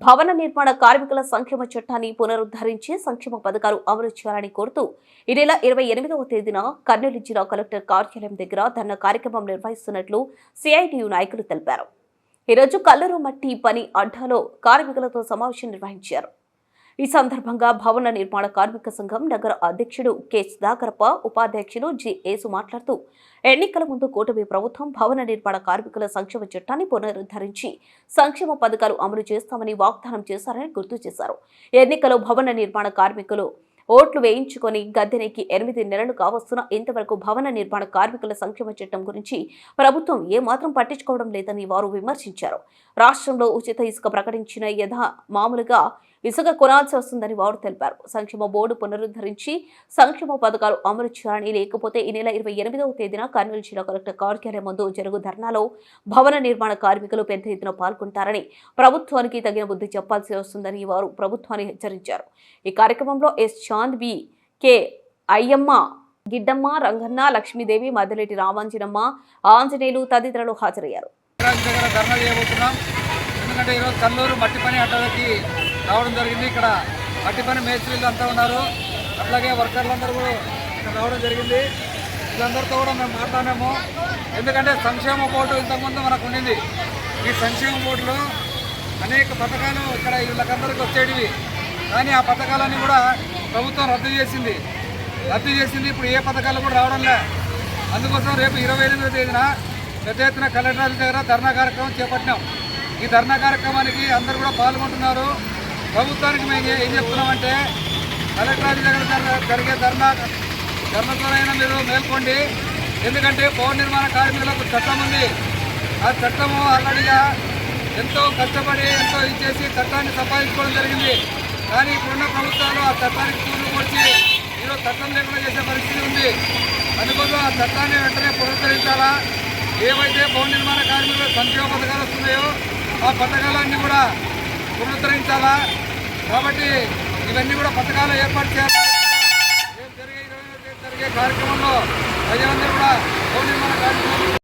భవన నిర్మాణ కార్మికుల సంక్షేమ చట్టాన్ని పునరుద్ధరించి సంక్షేమ పథకాలు అమలు చేయాలని కోరుతూ ఈ నెల 28వ తేదీన కర్నూలు జిల్లా కలెక్టర్ కార్యాలయం దగ్గర ధర్నా కార్యక్రమం నిర్వహిస్తున్నట్లు సిఐటియు నాయకులు తెలిపారు. ఈరోజు కల్లూరు మట్టి పని అడ్డాలో కార్మికులతో సమావేశం నిర్వహించారు. ఈ సందర్భంగా భవన నిర్మాణ కార్మిక సంఘం నగర అధ్యక్షుడు కె సుధాకరప్ప, ఉపాధ్యక్షులు జి యేసు మాట్లాడుతూ ఎన్నికల ముందు కూటమి ప్రభుత్వం భవన నిర్మాణ కార్మికుల సంక్షేమ చట్టాన్ని పునరుద్ధరించి సంక్షేమ పథకాలు అమలు చేస్తామని వాగ్దానం చేశారని గుర్తు చేశారు. ఎన్నికలో భవన నిర్మాణ కార్మికులు ఓట్లు వేయించుకొని గద్దెనెక్కి 8 నెలలు కావస్తున్నా ఇంతవరకు భవన నిర్మాణ కార్మికుల సంక్షేమ చట్టం గురించి ప్రభుత్వం ఏమాత్రం పట్టించుకోవడం లేదని వారు విమర్శించారు. రాష్ట్రంలో ఉచిత ఇసుక ప్రకటించిన మామూలుగా ఇసుక కొనాల్సి వస్తుందని వారు తెలిపారు. సంక్షేమ బోర్డు పునరుద్ధరించి సంక్షేమ పథకాలు అమలు చేయాలని, లేకపోతే ఈ నెల 28వ తేదీన కర్నూలు జిల్లా కలెక్టర్ కార్యాలయం ముందు జరుగు ధర్నాలో భవన నిర్మాణ కార్మికులు పెద్ద ఎత్తున పాల్గొంటారని, ప్రభుత్వానికి తగిన బుద్ధి చెప్పాల్సి వస్తుందని వారు ప్రభుత్వాన్ని హెచ్చరించారు. ఈ కార్యక్రమంలో S Chand, B K Ayyamma, Giddamma, Ranganna, Lakshmidevi, Maddaleti Ramanjanamma, Anjaneyulu తదితరులు హాజరయ్యారు. ఎందుకంటే ఈరోజు కల్లూరు మట్టి పని అడ్డలకి రావడం జరిగింది. ఇక్కడ మట్టి పని మేస్త్రీలు అంతా ఉన్నారు, అట్లాగే వర్కర్లందరూ కూడా ఇక్కడ రావడం జరిగింది. వీళ్ళందరితో కూడా మేము మాట్లాడాము. ఎందుకంటే సంక్షేమ బోర్డు ఇంతకుముందు మనకు ఉండింది. ఈ సంక్షేమ బోర్డులో అనేక పథకాలు ఇక్కడ వీళ్ళకందరికీ వచ్చేటివి, కానీ ఆ పథకాలన్నీ కూడా ప్రభుత్వం రద్దు చేసింది. ఇప్పుడు ఏ పథకాలు కూడా రావడం లే. అందుకోసం రేపు 28వ తేదీన పెద్ద ఎత్తున కలెక్టర్ ఆఫీస్ దగ్గర ధర్నా కార్యక్రమం చేపట్టినాం. ఈ ధర్నా కార్యక్రమానికి అందరూ కూడా పాల్గొంటున్నారు. ప్రభుత్వానికి మేము ఏం చెప్తున్నామంటే, కలెక్టర్ ఆఫీస్ దగ్గర జరిగే ధర్నాతోనైనా మీరు మేల్కోండి. ఎందుకంటే భవన నిర్మాణ కార్మికులకు చట్టం ఉంది. ఆ చట్టము ఆల్రెడీగా ఎంతో కష్టపడి ఎంతో ఇచ్చేసి చట్టాన్ని సంపాదించుకోవడం జరిగింది. కానీ ఇప్పుడున్న ప్రభుత్వాలు ఆ చట్టానికి తూర్లు పొడిచి ఈరోజు చట్టం లేకుండా చేసే పరిస్థితి ఉంది. అందుకోసం ఆ చట్టాన్ని వెంటనే పునరుద్ధరించాలా. ఏవైతే భవన నిర్మాణ కార్మికుల సంక్షేమ పథకాలు వస్తున్నాయో ఆ పథకాలన్నీ కూడా పునరుద్ధరించాలా. కాబట్టి ఇవన్నీ కూడా పథకాలు ఏర్పాటు చేయాలి. జరిగే కార్యక్రమంలో ప్రజలందరూ కూడా భవన నిర్మాణ కార్మికులు